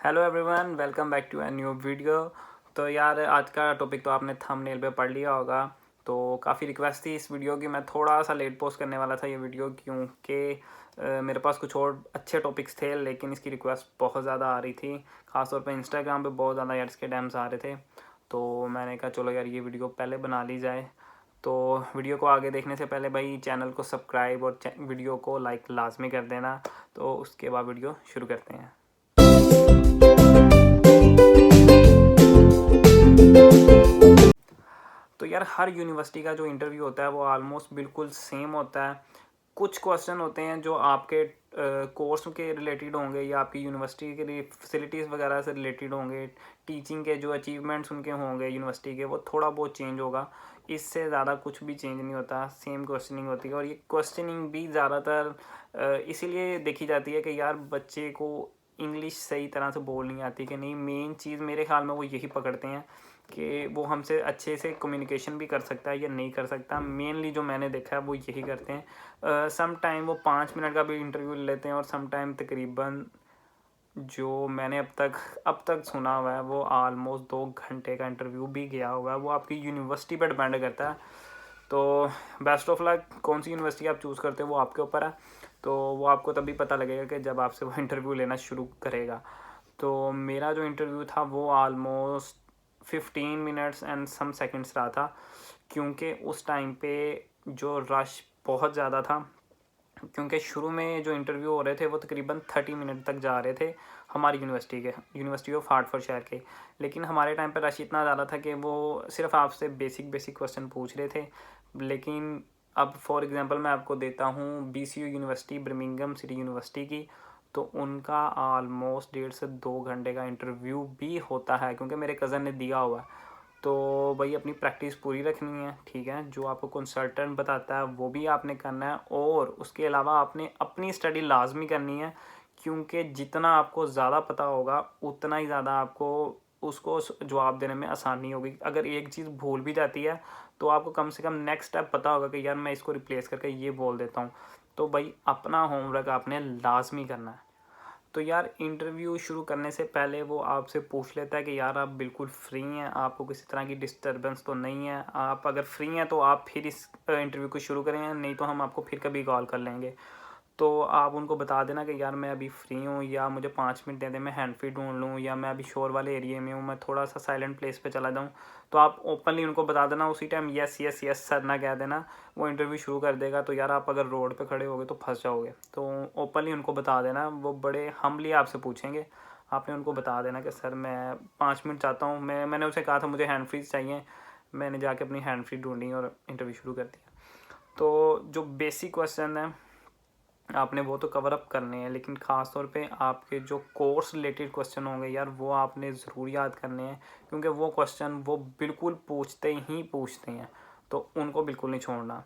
Hello everyone, welcome back to a new video. तो यार आज का टॉपिक तो आपने थंबनेल पे पढ़ लिया होगा। तो काफ़ी रिक्वेस्ट थी इस वीडियो की। मैं थोड़ा सा लेट पोस्ट करने वाला था ये वीडियो क्योंकि मेरे पास कुछ और अच्छे टॉपिक्स थे, लेकिन इसकी रिक्वेस्ट बहुत ज़्यादा आ रही थी। ख़ासतौर पे इंस्टाग्राम पे बहुत ज़्यादा एड्स के डैम्स आ रहे थे, तो मैंने कहा चलो यार ये वीडियो पहले बना ली जाए। तो वीडियो को आगे देखने से पहले भाई चैनल को सब्सक्राइब और वीडियो को लाइक लाजमी कर देना। तो उसके बाद वीडियो शुरू करते हैं। तो यार हर यूनिवर्सिटी का जो इंटरव्यू होता है वो ऑलमोस्ट बिल्कुल सेम होता है। कुछ क्वेश्चन होते हैं जो आपके कोर्स के रिलेटेड होंगे या आपकी यूनिवर्सिटी के फैसिलिटीज़ वगैरह से रिलेटेड होंगे। टीचिंग के जो अचीवमेंट्स उनके होंगे यूनिवर्सिटी के, वो थोड़ा बहुत चेंज होगा। इससे ज़्यादा कुछ भी चेंज नहीं होता, सेम क्वेश्चनिंग होती है। और ये क्वेश्चनिंग भी ज़्यादातर इसीलिए देखी जाती है कि यार बच्चे को इंग्लिश सही तरह से बोल नहीं आती कि नहीं। मेन चीज़ मेरे ख्याल में वो यही पकड़ते हैं कि वो हमसे अच्छे से कम्युनिकेशन भी कर सकता है या नहीं कर सकता। मेनली जो मैंने देखा है वो यही करते हैं। सम टाइम वो 5 मिनट का भी इंटरव्यू लेते हैं और सम टाइम तकरीबन जो मैंने अब तक सुना हुआ है वो ऑलमोस्ट 2 घंटे का इंटरव्यू भी गया हुआ है। वो आपकी यूनिवर्सिटी पर डिपेंड करता है। तो बेस्ट ऑफ लक, कौन सी यूनिवर्सिटी आप चूज़ करते हो वो आपके ऊपर है। तो वो आपको तभी पता लगेगा कि जब आपसे वो इंटरव्यू लेना शुरू करेगा। तो मेरा जो इंटरव्यू था वो almost 15 minutes and some seconds रहा था, क्योंकि उस टाइम पे जो रश बहुत ज़्यादा था। क्योंकि शुरू में जो इंटरव्यू हो रहे थे वो तकरीबन 30 मिनट तक जा रहे थे हमारी यूनिवर्सिटी ऑफ हार्टफोर्डशायर के। लेकिन हमारे टाइम पर रश इतना ज़्यादा था कि वो सिर्फ आपसे बेसिक बेसिक क्वेश्चन पूछ रहे थे। लेकिन अब फॉर एग्जांपल मैं आपको देता हूँ BCU university, Birmingham city university की। तो उनका ऑलमोस्ट 1.5 से 2 घंटे का इंटरव्यू भी होता है, क्योंकि मेरे कज़न ने दिया हुआ है। तो भाई अपनी प्रैक्टिस पूरी रखनी है, ठीक है। जो आपको कंसल्टेंट बताता है वो भी आपने करना है, और उसके अलावा आपने अपनी स्टडी लाजमी करनी है। क्योंकि जितना आपको ज़्यादा पता होगा उतना ही ज़्यादा आपको उसको जवाब देने में आसानी होगी। अगर एक चीज़ भूल भी जाती है तो आपको कम से कम नेक्स्ट स्टेप पता होगा कि यार मैं इसको रिप्लेस करके ये बोल देता हूँ। तो भाई अपना होमवर्क आपने लाजमी करना है। तो यार इंटरव्यू शुरू करने से पहले वो आपसे पूछ लेता है कि यार आप बिल्कुल फ्री हैं, आपको किसी तरह की डिस्टरबेंस तो नहीं है। आप अगर फ्री हैं तो आप फिर इस इंटरव्यू को शुरू करें, नहीं तो हम आपको फिर कभी कॉल कर लेंगे। तो आप उनको बता देना कि यार मैं अभी फ्री हूँ, या मुझे 5 मिनट दे दें, मैं हैंड फ्री ढूंढ लूँ, या मैं अभी शोर वाले एरिया में हूँ, मैं थोड़ा सा साइलेंट प्लेस पे चला जाऊँ। तो आप ओपनली उनको बता देना, उसी time yes yes yes sir ना कह देना। वो इंटरव्यू शुरू कर देगा। तो यार आप अगर रोड पे खड़े होगे तो फंस जाओगे। तो ओपनली उनको बता देना, वो बड़े हम्बली आपसे पूछेंगे। आपने उनको बता देना कि सर मैं 5 मिनट चाहता हूँ। मैंने उसे कहा था मुझे हैंड फ्री चाहिए। मैंने जाके अपनी हैंड फ्री ढूंढी और इंटरव्यू शुरू कर दिया। तो जो बेसिक क्वेश्चन है आपने वो तो कवर अप करने हैं, लेकिन ख़ास तौर पे आपके जो कोर्स रिलेटेड क्वेश्चन होंगे यार वो आपने ज़रूर याद करने हैं। क्योंकि वो क्वेश्चन वो बिल्कुल पूछते ही पूछते हैं, तो उनको बिल्कुल नहीं छोड़ना।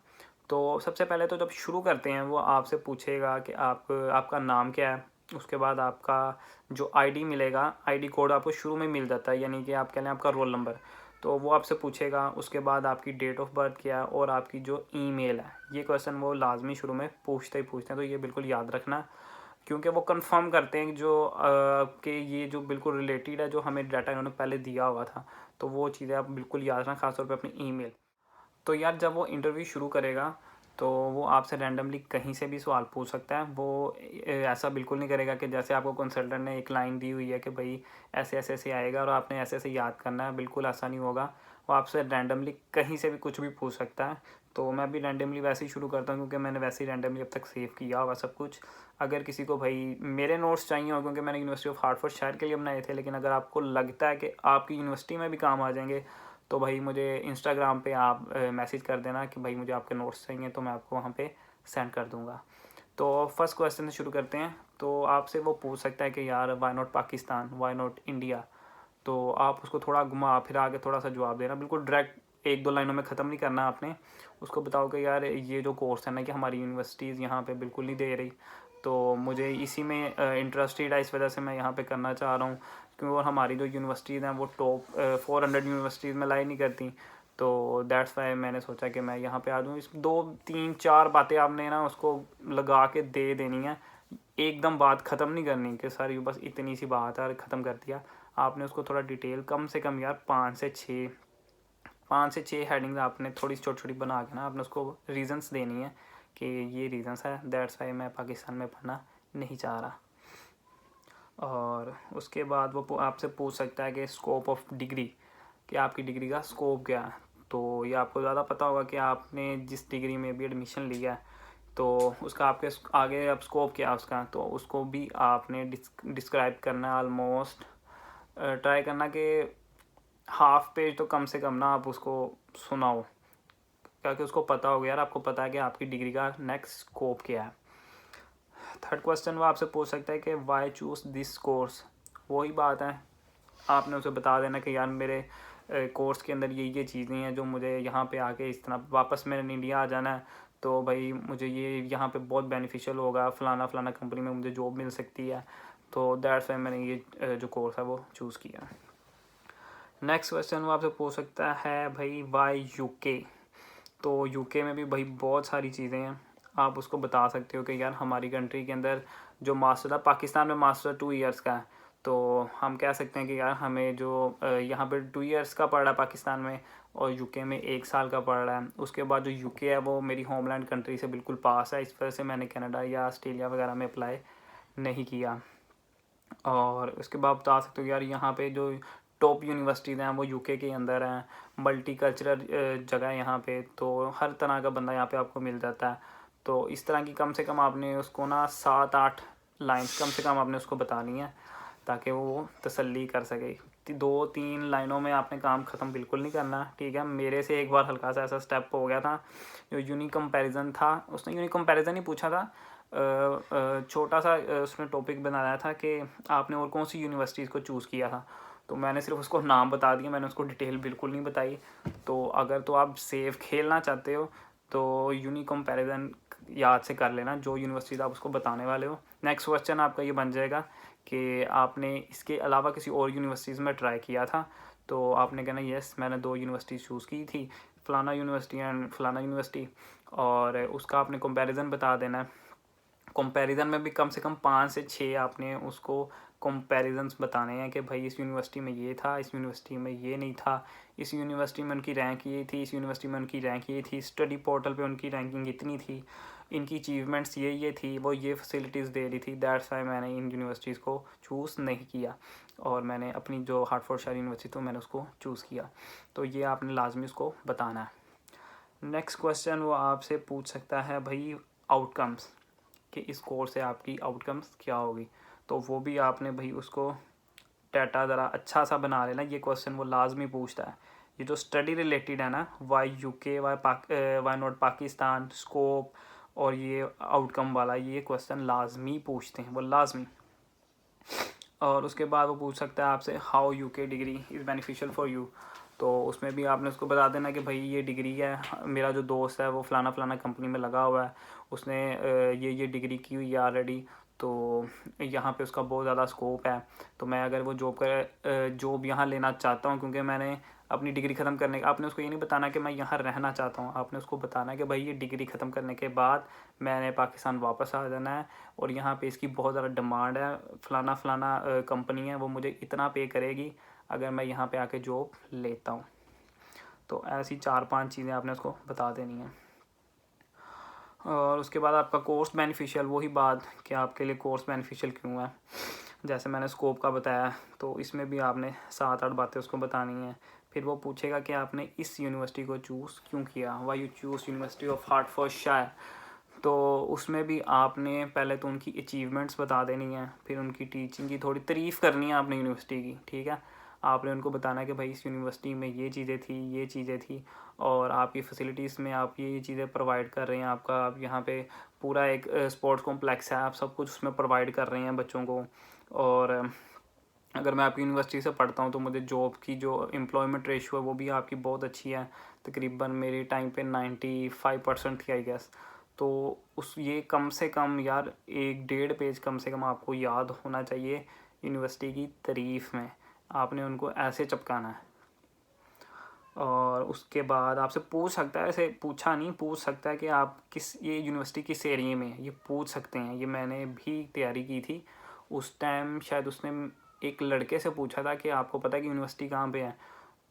तो सबसे पहले तो जब शुरू करते हैं वो आपसे पूछेगा कि आपका नाम क्या है। उसके बाद आपका जो आईडी मिलेगा, आईडी कोड आपको शुरू में मिल जाता है, यानी कि आप कह लें आपका रोल नंबर। तो वो आपसे पूछेगा। उसके बाद आपकी डेट ऑफ बर्थ क्या है और आपकी जो ईमेल है। ये क्वेश्चन वो लाजमी शुरू में पूछते ही पूछते हैं, तो ये बिल्कुल याद रखना। क्योंकि वो कंफर्म करते हैं जो कि ये जो बिल्कुल रिलेटेड है जो हमें डाटा इन्होंने पहले दिया हुआ था। तो वो चीज़ें आप बिल्कुल याद रखना, खासतौर पर अपनी ईमेल। तो यार जब वो इंटरव्यू शुरू करेगा तो वो आपसे रैंडमली कहीं से भी सवाल पूछ सकता है। वो ऐसा बिल्कुल नहीं करेगा कि जैसे आपको कंसल्टेंट ने एक लाइन दी हुई है कि भाई ऐसे ऐसे ऐसे आएगा और आपने ऐसे ऐसे याद करना है, बिल्कुल ऐसा नहीं होगा। वो आपसे रैंडमली कहीं से भी कुछ भी पूछ सकता है। तो मैं भी रैंडमली वैसे ही शुरू करता हूँ, क्योंकि मैंने वैसे ही रैंडमली अब तक सेव किया हुआ सब कुछ। अगर किसी को भाई मेरे नोट्स चाहिए हो, क्योंकि मैंने यूनिवर्सिटी ऑफ हार्टफोर्डशायर के लिए बनाए थे, लेकिन अगर आपको लगता है कि आपकी यूनिवर्सिटी में भी काम आ जाएंगे तो भाई मुझे इंस्टाग्राम पे आप मैसेज कर देना कि भाई मुझे आपके नोट्स चाहिए, तो मैं आपको वहाँ पे सेंड कर दूँगा। तो फर्स्ट क्वेश्चन से शुरू करते हैं। तो आपसे वो पूछ सकता है कि यार why not Pakistan, why not India. तो आप उसको थोड़ा घुमा फिर आगे थोड़ा सा जवाब देना, बिल्कुल डायरेक्ट 1-2 लाइनों में ख़त्म नहीं करना आपने। उसको बताओ कि यार ये जो कोर्स है ना कि हमारी यूनिवर्सिटीज़ यहाँ पे बिल्कुल नहीं दे रही, तो मुझे इसी में इंटरेस्टेड है, इस वजह से मैं यहाँ पे करना चाह रहा हूँ। क्योंकि और हमारी जो यूनिवर्सिटीज़ हैं वो टॉप 400 यूनिवर्सिटीज़ में लाई नहीं करती। तो दैट्स वाई मैंने सोचा कि मैं यहाँ पे आ जाऊँ। इस 2-3-4 बातें आपने ना उसको लगा के दे देनी है। एकदम बात ख़त्म नहीं करनी कि सर ये बस इतनी सी बात है और ख़त्म कर दिया। आपने उसको थोड़ा डिटेल कम से कम यार 5 से 6 हेडिंग्स आपने थोड़ी छोटी छोटी बना के ना आपने उसको रीज़न्स देनी है कि ये रीज़न्स है, दैट्स वाई मैं पाकिस्तान में पढ़ना नहीं चाह रहा। और उसके बाद वो आपसे पूछ सकता है कि स्कोप ऑफ डिग्री, कि आपकी डिग्री का स्कोप क्या है। तो ये आपको ज़्यादा पता होगा कि आपने जिस डिग्री में भी एडमिशन लिया है तो उसका आपके आगे अब स्कोप क्या है उसका, तो उसको भी आपने डिस्क्राइब करना है। ऑलमोस्ट ट्राई करना कि हाफ पेज तो कम से कम ना आप उसको सुनाओ, ताकि उसको पता हो यार, आपको पता है कि आपकी डिग्री का नेक्स्ट स्कोप क्या है। थर्ड क्वेश्चन वो आपसे पूछ सकता है कि वाई चूज़ दिस कोर्स। वही बात है, आपने उसे बता देना कि यार मेरे कोर्स के अंदर ये चीज़ें हैं जो मुझे यहाँ पे आके इस तरह वापस मैंने इंडिया आ जाना है, तो भाई मुझे ये यहाँ पे बहुत बेनिफिशियल होगा, फ़लाना फ़लाना कंपनी में मुझे जॉब मिल सकती है, तो दैट्स वाई मैंने ये जो कोर्स है वो चूज़ किया। नेक्स्ट क्वेश्चन वो आपसे पूछ सकता है भाई वाई यूके। तो यूके में भी भाई बहुत सारी चीज़ें हैं, आप उसको बता सकते हो कि यार हमारी कंट्री के अंदर जो मास्टर था, पाकिस्तान में मास्टर 2 इयर्स का है, तो हम कह सकते हैं कि यार हमें जो यहाँ पे 2 इयर्स का पड़ रहा है पाकिस्तान में और यूके में 1 साल का पड़ रहा है। उसके बाद जो यूके है वो मेरी होमलैंड कंट्री से बिल्कुल पास है, इस वजह से मैंने कनाडा या ऑस्ट्रेलिया वगैरह में अप्लाई नहीं किया। और उसके बाद बता सकते हो यार यहाँ पे जो टॉप यूनिवर्सिटीज़ हैं वो यूके के अंदर हैं, मल्टी कल्चरल जगह है यहाँ पे, तो हर तरह का बंदा यहाँ पे आपको मिल जाता है। तो इस तरह की कम से कम आपने उसको ना 7-8 लाइन्स कम से कम आपने उसको बतानी है, ताकि वो तसल्ली कर सके। 2-3 लाइनों में आपने काम ख़त्म बिल्कुल नहीं करना, ठीक है। मेरे से एक बार हल्का सा ऐसा स्टेप हो गया था, जो यूनिक कंपैरिजन था, उसने यूनिक कंपैरिजन ही पूछा था, छोटा सा उसने टॉपिक बनाया था कि आपने और कौन सी यूनिवर्सिटीज़ को चूज़ किया था, तो मैंने सिर्फ उसको नाम बता दिया, मैंने उसको डिटेल बिल्कुल नहीं बताई। तो अगर तो आप सेफ खेलना चाहते हो तो यूनिक कंपैरिजन याद से कर लेना, जो यूनिवर्सिटीज़ आप उसको बताने वाले हो। नेक्स्ट क्वेश्चन आपका ये बन जाएगा कि आपने इसके अलावा किसी और यूनिवर्सिटीज़ में ट्राई किया था, तो आपने कहना यस मैंने 2 यूनिवर्सिटीज़ चूज़ की थी, फ़लाना यूनिवर्सिटी एंड फ़लाना यूनिवर्सिटी, और उसका आपने कंपैरिजन बता देना है। कंपैरिजन में भी कम से कम 5 से 6 आपने उसको कंपैरिजन्स बताने हैं कि भाई इस यूनिवर्सिटी में ये था, इस यूनिवर्सिटी में ये नहीं था, इस यूनिवर्सिटी में उनकी रैंक ये थी, इस यूनिवर्सिटी में उनकी रैंक ये थी, स्टडी पोर्टल पे उनकी रैंकिंग इतनी थी, इनकी अचीवमेंट्स ये थी, वो ये फैसिलिटीज़ दे रही थी, दैट्स वाई मैंने इन यूनिवर्सिटीज़ को चूज़ नहीं किया और मैंने अपनी जो हार्टफोर्डशायर यूनिवर्सिटी तो मैंने उसको चूज़ किया। तो ये आपने लाजमी उसको बताना है। नेक्स्ट क्वेश्चन वो आपसे पूछ सकता है भाई आउटकम्स, कि इस कोर्स से आपकी आउटकम्स क्या होगी, तो वो भी आपने भाई उसको डाटा ज़रा अच्छा सा बना लेना। ये क्वेश्चन वो लाजमी पूछता है, ये जो स्टडी रिलेटेड है ना, why UK why not Pakistan, scope और ये आउटकम वाला, ये क्वेश्चन लाजमी पूछते हैं वो लाजमी। और उसके बाद वो पूछ सकता है आपसे how UK degree is beneficial for you, तो उसमें भी आपने उसको बता देना कि भाई ये डिग्री है, मेरा जो दोस्त है वो फ़लाना फ़लाना कंपनी में लगा हुआ है, उसने ये डिग्री की हुई है ऑलरेडी, तो यहाँ पे उसका बहुत ज़्यादा स्कोप है, तो मैं अगर वो जॉब यहाँ लेना चाहता हूँ, क्योंकि मैंने अपनी डिग्री ख़त्म करने का, आपने उसको ये नहीं बताना कि मैं यहाँ रहना चाहता हूँ, आपने उसको बताना है कि भाई ये डिग्री ख़त्म करने के बाद मैंने पाकिस्तान वापस आ जाना है और यहाँ पे इसकी बहुत ज़्यादा डिमांड है, फ़लाना फ़लाना कंपनी है वो मुझे इतना पे करेगी अगर मैं यहाँ पे आके जॉब लेता हूँ। तो ऐसी 4-5 चीज़ें आपने उसको बता देनी है। और उसके बाद आपका कोर्स बेनिफिशियल, वही बात कि आपके लिए कोर्स बेनिफिशियल क्यों है, जैसे मैंने स्कोप का बताया, तो इसमें भी आपने 7-8 बातें उसको बतानी है। फिर वो पूछेगा कि आपने इस यूनिवर्सिटी को चूज़ क्यों किया, why you choose university of Hertfordshire, तो उसमें भी आपने पहले तो उनकी अचीवमेंट्स बता देनी है, फिर उनकी टीचिंग की थोड़ी तारीफ़ करनी है आपने यूनिवर्सिटी की, ठीक है। आपने उनको बताना है कि भाई इस यूनिवर्सिटी में ये चीज़ें थी और आपकी फैसिलिटीज़ में आप ये चीज़ें प्रोवाइड कर रहे हैं, आपका आप यहाँ पे पूरा एक स्पोर्ट्स कॉम्प्लेक्स है, आप सब कुछ उसमें प्रोवाइड कर रहे हैं बच्चों को। और अगर मैं आपकी यूनिवर्सिटी से पढ़ता हूँ तो मुझे जॉब की जो एम्प्लॉयमेंट रेशियो है वो भी आपकी बहुत अच्छी है, तकरीबन मेरे टाइम पे 95% थी आई गेस। तो उस ये कम से कम यार 1-1.5 पेज कम से कम आपको याद होना चाहिए यूनिवर्सिटी की तारीफ़ में, आपने उनको ऐसे चिपकाना है। और उसके बाद आपसे पूछ सकता है, ऐसे पूछा नहीं, पूछ सकता है कि आप ये यूनिवर्सिटी किस एरिया में है, ये पूछ सकते हैं। ये मैंने भी तैयारी की थी उस टाइम। शायद उसने एक लड़के से पूछा था कि आपको पता है कि यूनिवर्सिटी कहाँ पे है,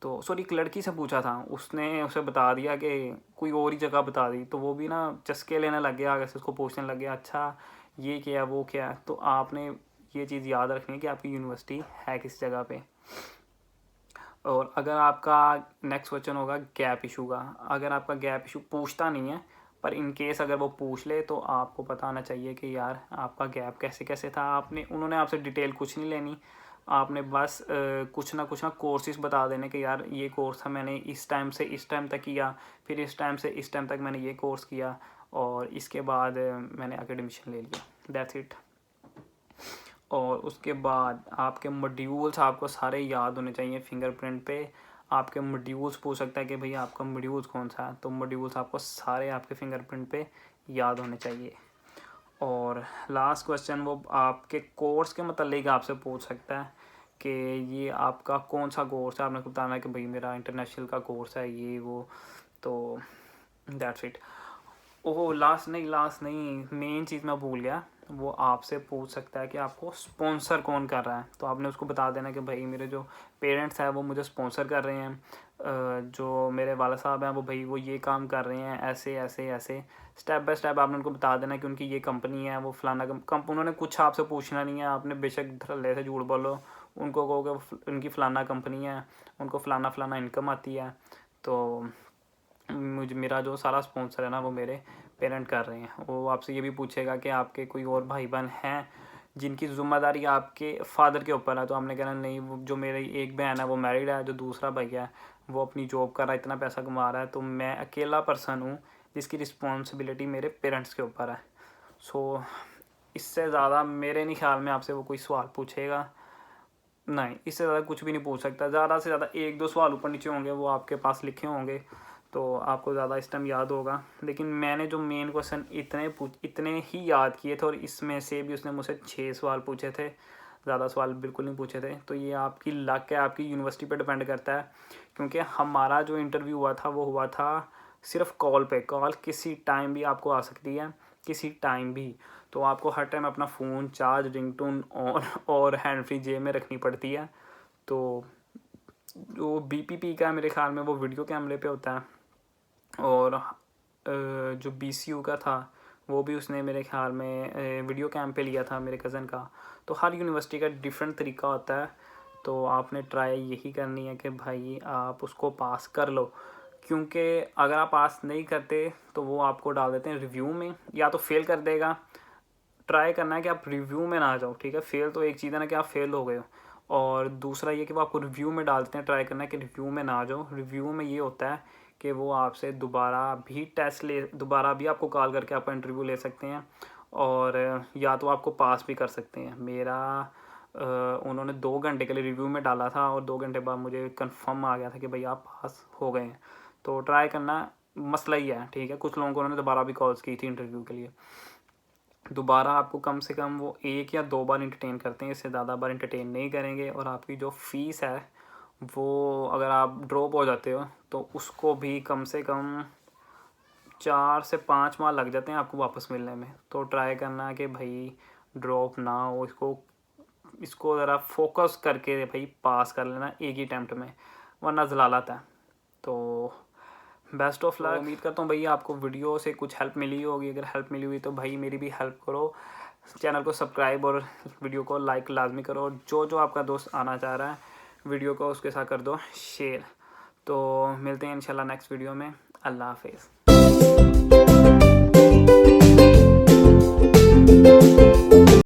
तो सॉरी एक लड़की से पूछा था, उसने उसे बता दिया कि कोई और ही जगह बता दी। तो वो भी ना चस्के लेने लग गया, आगे से उसको पूछने लग गया अच्छा ये क्या वो क्या। तो आपने ये चीज़ याद रखनी है कि आपकी यूनिवर्सिटी है किस जगह पे। और अगर आपका नेक्स्ट क्वेश्चन होगा गैप इशू का, अगर आपका गैप इशू पूछता नहीं है पर इन केस अगर वो पूछ ले तो आपको पता होना चाहिए कि यार आपका गैप कैसे कैसे था। उन्होंने आपसे डिटेल कुछ नहीं लेनी, आपने बस कुछ ना कोर्सेज बता देने कि यार ये कोर्स था मैंने इस टाइम से इस टाइम तक किया, फिर इस टाइम से इस टाइम तक मैंने ये कोर्स किया और इसके बाद मैंने आगे एडमिशन ले लिया, दैट्स इट। और उसके बाद आपके मॉड्यूल्स आपको सारे याद होने चाहिए। फिंगरप्रिंट पे आपके मॉड्यूल्स पूछ सकता है कि भैया आपका मॉड्यूल्स कौन सा है, तो मॉड्यूल्स आपको सारे आपके फिंगरप्रिंट पे याद होने चाहिए। और लास्ट क्वेश्चन वो आपके कोर्स के मतलब आपसे पूछ सकता है कि ये आपका कौन सा कोर्स है, आपने बताना है कि भाई मेरा इंटरनेशनल का कोर्स है ये वो। तो दैट्स इट। ओह लास्ट नहीं, मेन चीज़ मैं भूल गया, वो आपसे पूछ सकता है कि आपको स्पॉन्सर कौन कर रहा है। तो आपने उसको बता देना कि भाई मेरे जो पेरेंट्स हैं वो मुझे स्पॉन्सर कर रहे हैं, जो मेरे वाला साहब हैं वो भाई वो ये काम कर रहे हैं, ऐसे ऐसे ऐसे स्टेप बाय स्टेप आपने उनको बता देना कि उनकी ये कंपनी है, वो फलाना उन्होंने कुछ आपसे पूछना नहीं है। आपने बेशक धड़ल्ले से झूठ बोलो, उनको कहोगे उनकी फ़लाना कंपनी है, उनको फ़लाना इनकम आती है, तो मेरा जो सारा स्पॉन्सर है ना वो मेरे पेरेंट कर रहे हैं। वो आपसे ये भी पूछेगा कि आपके कोई और भाई बहन हैं जिनकी ज़िम्मेदारी आपके फादर के ऊपर है, तो आपने कहना नहीं, वो जो मेरी एक बहन है वो मैरिड है, जो दूसरा भाई है वो अपनी जॉब कर रहा है, इतना पैसा कमा रहा है, तो मैं अकेला पर्सन हूँ जिसकी रिस्पॉन्सिबिलिटी मेरे पेरेंट्स के ऊपर है। सो इससे ज़्यादा मेरे नहीं ख्याल में आपसे वो कोई सवाल पूछेगा नहीं, इससे ज़्यादा कुछ भी नहीं पूछ सकता। ज़्यादा से ज़्यादा एक दो सवाल ऊपर नीचे होंगे, वो आपके पास लिखे होंगे तो आपको ज़्यादा इस टाइम याद होगा। लेकिन मैंने जो मेन क्वेश्चन इतने ही याद किए थे और इसमें से भी उसने मुझसे 6 सवाल पूछे थे, ज़्यादा सवाल बिल्कुल नहीं पूछे थे। तो ये आपकी लक है, आपकी यूनिवर्सिटी पे डिपेंड करता है, क्योंकि हमारा जो इंटरव्यू हुआ था वो हुआ था सिर्फ कॉल पे। कॉल किसी टाइम भी आपको आ सकती है, किसी टाइम भी। तो आपको हर टाइम अपना फ़ोन चार्ज, रिंगटोन ऑन और हैंड फ्री जेब में रखनी पड़ती है। तो जो बीपीपी का मेरे ख्याल में वो वीडियो कैमरे पे होता है, और जो बीसीयू का था वो भी उसने मेरे ख्याल में वीडियो कैम पे लिया था मेरे कज़न का। तो हर यूनिवर्सिटी का डिफरेंट तरीका होता है, तो आपने ट्राई यही करनी है कि भाई आप उसको पास कर लो, क्योंकि अगर आप पास नहीं करते तो वो आपको डाल देते हैं रिव्यू में, या तो फेल कर देगा। ट्राई करना है कि आप रिव्यू में ना आ जाओ, ठीक है। फेल तो एक चीज़ है ना कि आप फेल हो गए हो, और दूसरा ये कि वो आपको रिव्यू में डालते हैं। ट्राई करना है कि रिव्यू में ना आ जाओ। रिव्यू में ये होता है कि वो आपसे दोबारा भी आपको कॉल करके आपका इंटरव्यू ले सकते हैं, और या तो आपको पास भी कर सकते हैं। उन्होंने 2 घंटे के लिए रिव्यू में डाला था और 2 घंटे बाद मुझे कंफर्म आ गया था कि भाई आप पास हो गए हैं। तो ट्राई करना मसला ही है, ठीक है। कुछ लोगों को उन्होंने दोबारा भी कॉल्स की थी इंटरव्यू के लिए। दोबारा आपको कम से कम वो 1 या 2 बार इंटरटेन करते हैं, इससे ज़्यादा बार इंटरटेन नहीं करेंगे। और आपकी जो फ़ीस है वो अगर आप ड्रॉप हो जाते हो तो उसको भी कम से कम 4 से 5 माह लग जाते हैं आपको वापस मिलने में। तो ट्राई करना है कि भाई ड्रॉप ना हो, इसको ज़रा फोकस करके भाई पास कर लेना एक ही अटैम्प्ट में, वरना ज़लालत है। तो बेस्ट ऑफ लक। उम्मीद करता हूँ भैया आपको वीडियो से कुछ हेल्प मिली होगी। अगर हेल्प मिली हुई तो भाई मेरी भी हेल्प करो, चैनल को सब्सक्राइब और वीडियो को लाइक लाजमी करो। और जो आपका दोस्त आना चाह रहा है वीडियो को उसके साथ कर दो शेयर। तो मिलते हैं इंशाल्लाह नेक्स्ट वीडियो में। अल्लाह हाफिज़।